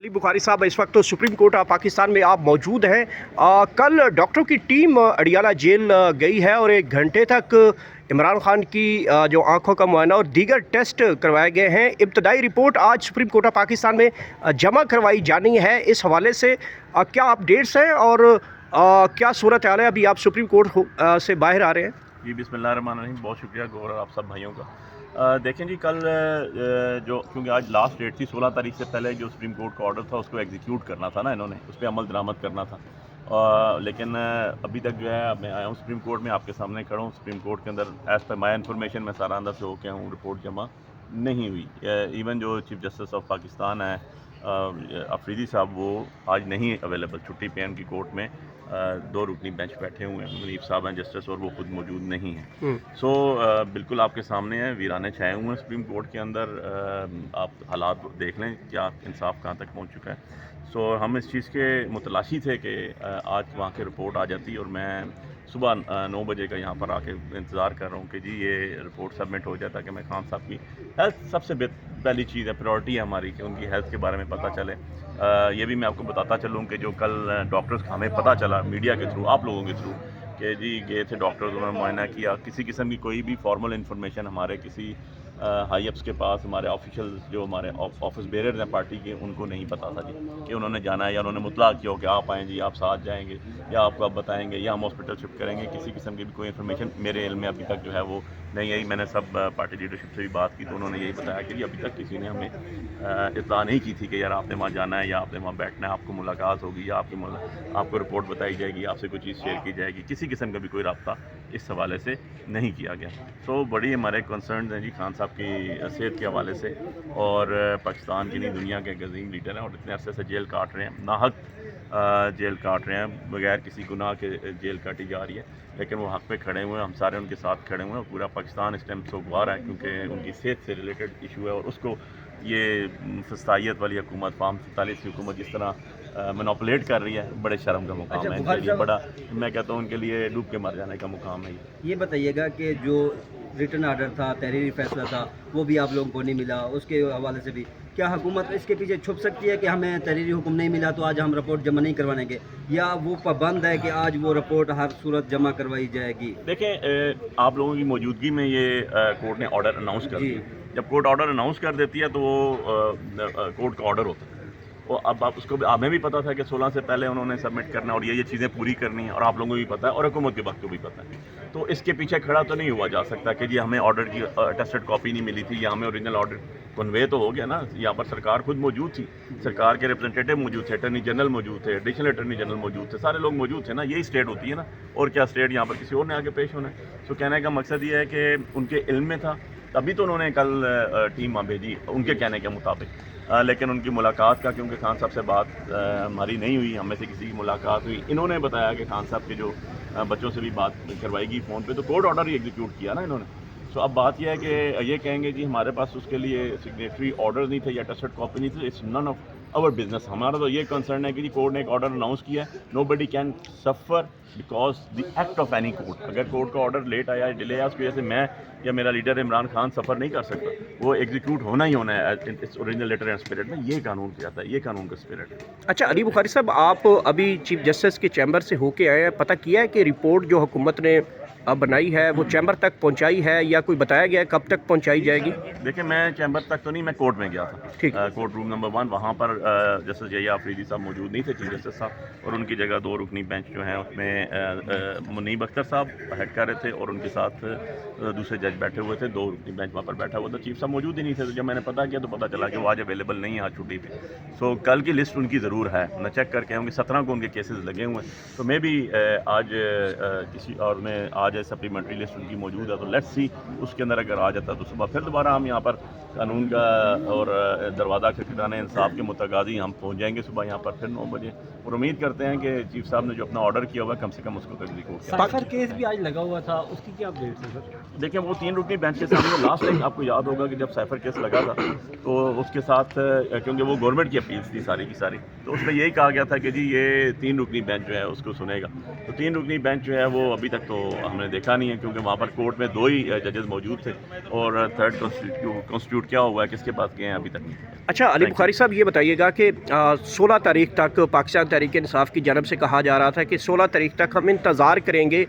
अली बुखारी साहब, इस वक्त तो सुप्रीम कोर्ट पाकिस्तान में आप मौजूद हैं। कल डॉक्टरों की टीम अडियाला जेल गई है और 1 घंटे तक इमरान खान की जो आंखों का मुआयना और दीगर टेस्ट करवाए गए हैं। इब्तदाई रिपोर्ट आज सुप्रीम कोर्ट पाकिस्तान में जमा करवाई जानी है। इस हवाले से क्या अपडेट्स हैं और क्या सूरत हाल है? अभी आप सुप्रीम कोर्ट से बाहर आ रहे हैं। जी बिस्मिल्लाहिर्रहमानिर्रहीम, बहुत शुक्रिया गौर और आप सब भाइयों का। देखें जी, कल जो क्योंकि आज लास्ट डेट थी, 16 तारीख से पहले जो सुप्रीम कोर्ट का ऑर्डर था उसको एग्जीक्यूट करना था ना, इन्होंने उस पर अमल दरामद करना था। लेकिन अभी तक जो है मैं आया हूँ सुप्रीम कोर्ट में, आपके सामने खड़ा हूँ। सुप्रीम कोर्ट के अंदर एज़ पर माई इन्फॉर्मेशन मैं सारा अंदर से होकर हूँ, रिपोर्ट जमा नहीं हुई। इवन जो चीफ जस्टिस ऑफ पाकिस्तान है अफरीदी साहब, वो आज नहीं अवेलेबल, छुट्टी पे उनकी कोर्ट में 2 रुकनी बेंच बैठे हुए हैं। मुनीफ साहब हैं जस्टिस और वो खुद मौजूद नहीं हैं। सो बिल्कुल आपके सामने है, वीराने छाए हुए हैं सुप्रीम कोर्ट के अंदर। आप हालात देख लें, क्या इंसाफ कहाँ तक पहुँच चुका है। सो हम इस चीज़ के मुतलाशी थे कि आज वहाँ की रिपोर्ट आ जाती और मैं सुबह 9 बजे का यहाँ पर आके इंतज़ार कर रहा हूँ कि जी ये रिपोर्ट सबमिट हो जाए, ताकि मैं खान साहब की हेल्थ सबसे पहली चीज़ है, प्रायोरिटी है हमारी कि उनकी हेल्थ के बारे में पता चले। ये भी मैं आपको बताता चलूँ कि जो कल डॉक्टर्स हमें पता चला मीडिया के थ्रू, आप लोगों के थ्रू, कि जी गए थे डॉक्टर्स, उन्होंने मुआयना किया। किसी किस्म की कोई भी फॉर्मल इन्फॉर्मेशन हमारे किसी हाई अप्स के पास, हमारे ऑफिशियल्स जो हमारे ऑफिस बेरर्स हैं पार्टी के, उनको नहीं पता था जी कि उन्होंने जाना है या उन्होंने मुतला किया हो कि आप आएँ जी, आप साथ जाएंगे या आपको आप बताएंगे या हम हॉस्पिटल शिफ्ट करेंगे। किसी किस्म की भी कोई इन्फॉर्मेशन मेरे इल्म में अभी तक जो है वो नहीं आई। मैंने सब पार्टी लीडरशिप से भी बात की तो उन्होंने यही बताया कि जी अभी तक किसी ने हमें इत्तला नहीं की थी कि यार आपने वहाँ जाना है या आपने वहाँ बैठना है, आपको मुलाकात होगी या आपको रिपोर्ट बताई जाएगी, आपसे कोई चीज़ शेयर की जाएगी। किसी किस्म का भी कोई रब्ता इस हवाले से नहीं किया गया। सो बड़ी हमारे कंसर्न हैं जी खान साहब की सेहत के हवाले से, और पाकिस्तान की नहीं दुनिया के एक अजीम लीडर हैं और इतने अरसे से जेल काट रहे हैं, नाहक जेल काट रहे हैं, बगैर किसी गुनाह के जेल काटी जा रही है, लेकिन वो हक पे खड़े हुए हैं। हम सारे उनके साथ खड़े हुए हैं। पूरा पाकिस्तान इस टाइम सोगवार है क्योंकि उनकी सेहत से रिलेटेड इशू है और उसको ये फस्तायत वाली हुकूमत, फार्म 47 की हुकूमत जिस तरह मनोपुलेट कर रही है, बड़े शर्म का मुकाम है इनके लिए। बड़ा, मैं कहता हूँ उनके लिए डूब के मर जाने का मुकाम है। ये बताइएगा कि जो रिटर्न आर्डर था, तहरीरी फैसला था, वो भी आप लोगों को नहीं मिला, उसके हवाले से भी क्या हुकूमत इसके पीछे छुप सकती है कि हमें तहरीरी हुक्म नहीं मिला तो आज हम रिपोर्ट जमा नहीं करवाने के, या वो पाबंद है कि आज वो रिपोर्ट हर सूरत जमा करवाई जाएगी? देखें, आप लोगों की मौजूदगी में ये कोर्ट ने ऑर्डर अनाउंस कर दिया। जब कोर्ट ऑर्डर अनाउंस कर देती है तो वो कोर्ट का ऑर्डर होता है। और अब आप उसको हमें भी पता था कि 16 से पहले उन्होंने सबमिट करना और ये चीज़ें पूरी करनी है, और आप लोगों को भी पता है और हुकूमत के वक्त को भी पता है। तो इसके पीछे खड़ा तो नहीं हुआ जा सकता कि जी हमें ऑर्डर की अटेस्टेड कॉपी नहीं मिली थी या हमें ओरिजिनल ऑर्डर कन्वे तो हो गया ना। यहाँ पर सरकार खुद मौजूद थी, सरकार के रिप्रेजेंटेटिव मौजूद थे, अटर्नी जनरल मौजूद थे, एडिशनल अटर्नी जनरल मौजूद थे, सारे लोग मौजूद थे ना। यही स्टेट होती है ना, और क्या स्टेट यहाँ पर किसी और ने आगे पेश होना है। तो कहने का मकसद ये है कि उनके इल्म में था, तभी तो उन्होंने कल टीम वहाँ भेजी उनके कहने के मुताबिक। लेकिन उनकी मुलाकात का, क्योंकि खान साहब से बात हमारी नहीं हुई, हम में से किसी की मुलाकात हुई, इन्होंने बताया कि खान साहब के जो बच्चों से भी बात करवाएगी फ़ोन पे, तो कोर्ट ऑर्डर ही एग्जीक्यूट किया ना इन्होंने। सो अब बात यह है कि ये कहेंगे जी हमारे पास उसके लिए सिग्नेटरी ऑर्डर नहीं थे या अटेस्टेड कॉपी नहीं थी। It's none of our business. हमारा तो ये कंसर्न है कि जी कोर्ट ने एक ऑर्डर अनाउंस किया है, nobody can suffer because the act of any court. अगर कोर्ट का ऑर्डर लेट आया, डिले आया, उसकी वजह से मैं या मेरा लीडर इमरान खान सफ़र नहीं कर सकता। वो एग्जीक्यूट होना ही होना है इस ओरिजिनल लेटर एंड स्पिरिट में। ये कानून कहता है, ये कानून का स्पिरिट है। अच्छा अली बुखारी साहब, आप अभी चीफ जस्टिस के चैम्बर से होके आए हैं, पता किया है कि रिपोर्ट जो हुकूमत ने अब बनाई है वो चैम्बर तक पहुंचाई है या कोई बताया गया है कब तक पहुंचाई जाएगी? देखिए, मैं चैम्बर तक तो नहीं, मैं कोर्ट में गया था। ठीक। कोर्ट रूम नंबर 1, वहाँ पर जस्टिस यहिया अफरीदी साहब मौजूद नहीं थे, चीफ जस्टिस साहब, और उनकी जगह 2 रुकनी बेंच जो हैं उसमें मुनीब अख्तर साहब हेड कर रहे थे और उनके साथ दूसरे जज बैठे हुए थे। 2 रुकनी बेंच वहाँ पर बैठा हुआ था, चीफ साहब मौजूद ही नहीं थे। तो जब मैंने पता किया तो पता चला कि वो आज अवेलेबल नहीं है, आज छुट्टी पे। सो कल की लिस्ट उनकी ज़रूर है, मैं चेक करके आऊँगी। 17 को उनके केसेस लगे हुए हैं, तो मे भी आज किसी और में आज सप्लीमेंट्री लिस्ट उनकी मौजूद है। तो लेट्स सी, उसके अंदर अगर आ जाता तो सुबह फिर दोबारा हम यहाँ पर कानून का और दरवाज़ा खटखटाने इंसाफ के मुतगादी हम पहुँच जाएंगे सुबह यहाँ पर फिर 9 बजे। और उम्मीद करते हैं कि चीफ साहब ने जो अपना ऑर्डर किया हुआ कम से कम उसको एग्जीक्यूट किया। साइफर केस भी आज लगा हुआ था, उसकी क्या अपडेट है सर? देखिए, वो 3 रुकनी बेंच के सामने लास्ट टाइम आपको याद होगा कि जब साइफर केस लगा था तो उसके साथ, क्योंकि वो गवर्नमेंट की अपील्स थी सारी की सारी, तो उसमें यही कहा गया था कि जी ये 3 रुकनी बेंच जो है उसको सुनेगा। तो 3 रुकनी बेंच जो है वो अभी तक तो हमने देखा नहीं है, क्योंकि वहाँ पर कोर्ट में 2 ही जजेस मौजूद थे और थर्ड कॉन्स्टिट्यूट ایگزیکیوٹ کیا ہوا ہے, کس کے پاس گئے ہیں, ابھی تک نہیں. اچھا علی بخاری صاحب یہ بتائیے گا کہ 16 تاریخ تک پاکستان تحریک انصاف کی جانب سے کہا جا رہا تھا کہ 16 تاریخ تک ہم انتظار کریں گے,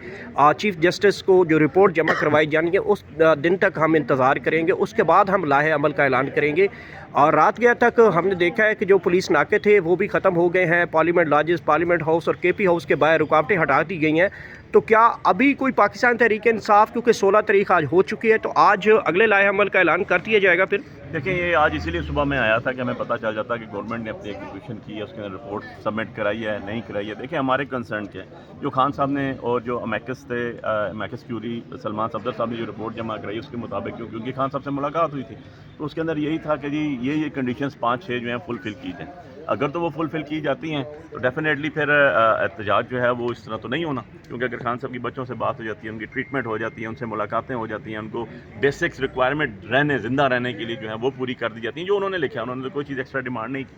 چیف جسٹس کو جو رپورٹ جمع کروائی جانی ہے اس دن تک ہم انتظار کریں گے, اس کے بعد ہم لاہے عمل کا اعلان کریں گے. اور رات گیا تک ہم نے دیکھا ہے کہ جو پولیس ناکے تھے وہ بھی ختم ہو گئے ہیں, پارلیمنٹ لاجز, پارلیمنٹ ہاؤس اور کے پی ہاؤس کے باہر رکاوٹیں ہٹا دی گئی ہیں. تو کیا ابھی کوئی پاکستان تحریک انصاف, کیونکہ 16 تاریخ آج ہو چکی ہے, تو آج اگلے لاہے عمل کا اعلان کر دیا جائے گا پھر؟ دیکھیں یہ آج اسی لیے صبح میں آیا تھا کہ ہمیں پتہ چل جاتا کہ گورنمنٹ نے اپنی ایگزیکیوشن کی ہے, اس کے اندر رپورٹ سبمٹ کرائی ہے نہیں کرائی ہے. دیکھیں ہمارے کنسرن کے جو خان صاحب نے اور جو امیکس تھے, امیکس کیوری سلمان صفدر صاحب نے جو رپورٹ جمع کرائی اس کے مطابق, کیونکہ خان صاحب سے ملاقات ہوئی تھی تو اس کے اندر یہی تھا کہ جی یہ کنڈیشنز 5-6 جو ہیں فلفل کی جائیں. اگر تو وہ فلفل کی جاتی ہیں تو ڈیفینیٹلی پھر احتجاج جو ہے وہ اس طرح تو نہیں ہونا, کیونکہ اگر خان صاحب کی بچوں سے بات ہو جاتی ہے, ان کی ٹریٹمنٹ ہو جاتی ہے, ان سے ملاقاتیں ہو جاتی ہیں, ان کو بیسکس ریکوائرمنٹ زندہ رہنے کے لیے جو ہے وہ پوری کر دی جاتی ہیں جو انہوں نے لکھا, انہوں نے تو کوئی چیز ایکسٹرا ڈیمانڈ نہیں کی.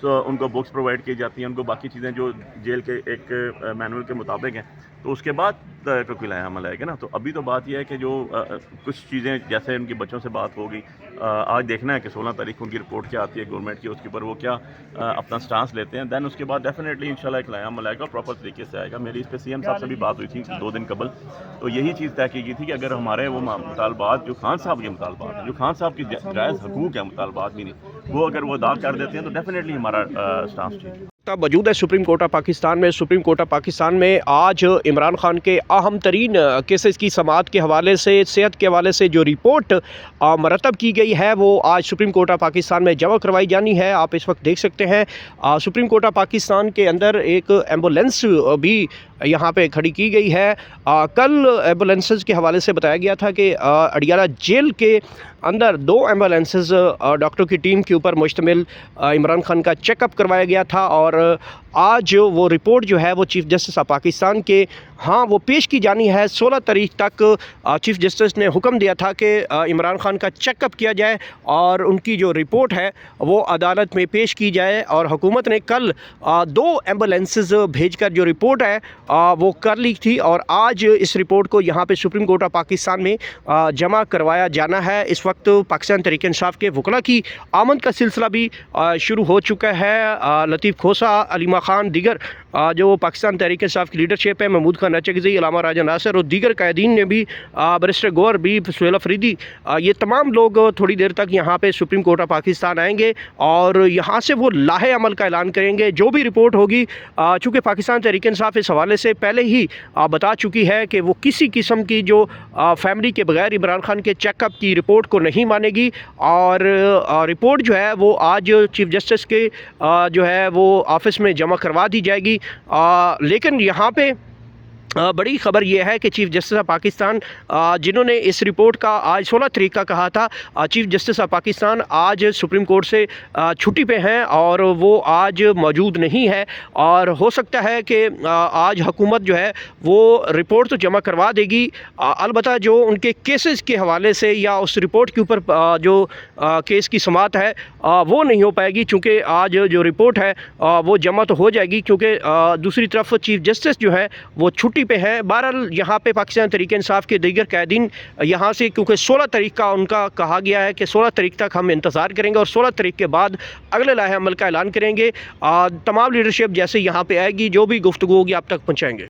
سو ان کو بکس پرووائڈ کی جاتی ہیں, ان کو باقی چیزیں جو جیل کے ایک مینول کے مطابق ہیں, تو اس کے بعد کوئی لایا عمل آئے گا نا. تو ابھی تو بات یہ ہے کہ جو کچھ چیزیں جیسے ان کے بچوں سے بات ہوگی, آج دیکھنا ہے کہ 16 تاریخ کو ان کی رپورٹ کیا آتی ہے گورنمنٹ کی, اس کے اوپر وہ کیا اپنا سٹانس لیتے ہیں. دین اس کے بعد ڈیفینیٹلی انشاءاللہ ایک لایا عمل آئے گا, پراپر طریقے سے آئے گا. میری اس پہ سی ایم صاحب سے بھی بات ہوئی تھی 2 دن قبل, تو یہی چیز طے کی گئی تھی کہ اگر ہمارے وہ مطالبات جو خان صاحب کے مطالبات ہیں, جو خان صاحب کی جائز حقوق ہیں, مطالبات بھی نہیں, وہ اگر وہ ادا کر دیتے ہیں تو ڈیفینیٹلی ہمارا سٹانس ٹھیک ہے. موجود ہے سپریم کورٹ آف پاکستان میں. سپریم کورٹ آف پاکستان میں آج عمران خان کے اہم ترین کیسز کی سماعت کے حوالے سے, صحت کے حوالے سے جو رپورٹ مرتب کی گئی ہے وہ آج سپریم کورٹ آف پاکستان میں جمع کروائی جانی ہے. آپ اس وقت دیکھ سکتے ہیں سپریم کورٹ آف پاکستان کے اندر ایک ایمبولینس بھی یہاں پہ کھڑی کی گئی ہے. کل ایمبولینسز کے حوالے سے بتایا گیا تھا کہ اڈیالہ جیل کے اندر 2 ایمبولینسز ڈاکٹر کی ٹیم کے اوپر مشتمل عمران خان کا چیک اپ کروایا گیا تھا, اور آج وہ رپورٹ جو ہے وہ چیف جسٹس آف پاکستان کے وہ پیش کی جانی ہے. 16 تاریخ تک چیف جسٹس نے حکم دیا تھا کہ عمران خان کا چیک اپ کیا جائے اور ان کی جو رپورٹ ہے وہ عدالت میں پیش کی جائے. اور حکومت نے کل 2 ایمبولینسز بھیج کر جو رپورٹ ہے وہ کر لی تھی, اور آج اس رپورٹ کو یہاں پہ سپریم کورٹ آف پاکستان میں جمع کروایا جانا ہے. اس وقت پاکستان تحریک انصاف کے وکلاء کی آمد کا سلسلہ بھی شروع ہو چکا ہے. لطیف کھوسہ, علیمہ خان, دیگر جو پاکستان تحریک انصاف کی لیڈرشپ ہے, محمود خان اچکزئی, علامہ راجہ ناصر اور دیگر قائدین نے بھی, برسٹر گور بھی, سہیل افریدی, یہ تمام لوگ تھوڑی دیر تک یہاں پہ سپریم کورٹ آف پاکستان آئیں گے اور یہاں سے وہ لاہے عمل کا اعلان کریں گے. جو بھی رپورٹ ہوگی, چونکہ پاکستان تحریک انصاف اس حوالے سے پہلے ہی بتا چکی ہے کہ وہ کسی قسم کی جو فیملی کے بغیر عمران خان کے چیک اپ کی رپورٹ کو نہیں مانے گی, اور رپورٹ جو ہے وہ آج چیف جسٹس کے جو ہے وہ آفس میں جمع کروا دی جائے گی. لیکن یہاں پہ بڑی خبر یہ ہے کہ چیف جسٹس آف پاکستان جنہوں نے اس رپورٹ کا آج 16 تاریخ کا کہا تھا, چیف جسٹس آف پاکستان آج سپریم کورٹ سے چھٹی پہ ہیں اور وہ آج موجود نہیں ہے, اور ہو سکتا ہے کہ آج حکومت جو ہے وہ رپورٹ تو جمع کروا دے گی, البتہ جو ان کے کیسز کے حوالے سے یا اس رپورٹ کے اوپر جو کیس کی سماعت ہے وہ نہیں ہو پائے گی, چونکہ آج جو رپورٹ ہے وہ جمع تو ہو جائے گی, کیونکہ دوسری طرف چیف جسٹس جو ہے وہ چھٹی پہ ہیں. بہرحال یہاں پہ پاکستان تحریک انصاف کے دیگر قائدین یہاں سے, کیونکہ 16 تاریخ کا ان کا کہا گیا ہے کہ 16 تاریخ تک ہم انتظار کریں گے اور 16 تاریخ کے بعد اگلے لاہے عمل کا اعلان کریں گے. تمام لیڈرشپ جیسے یہاں پہ آئے گی, جو بھی گفتگو ہوگی آپ تک پہنچائیں گے.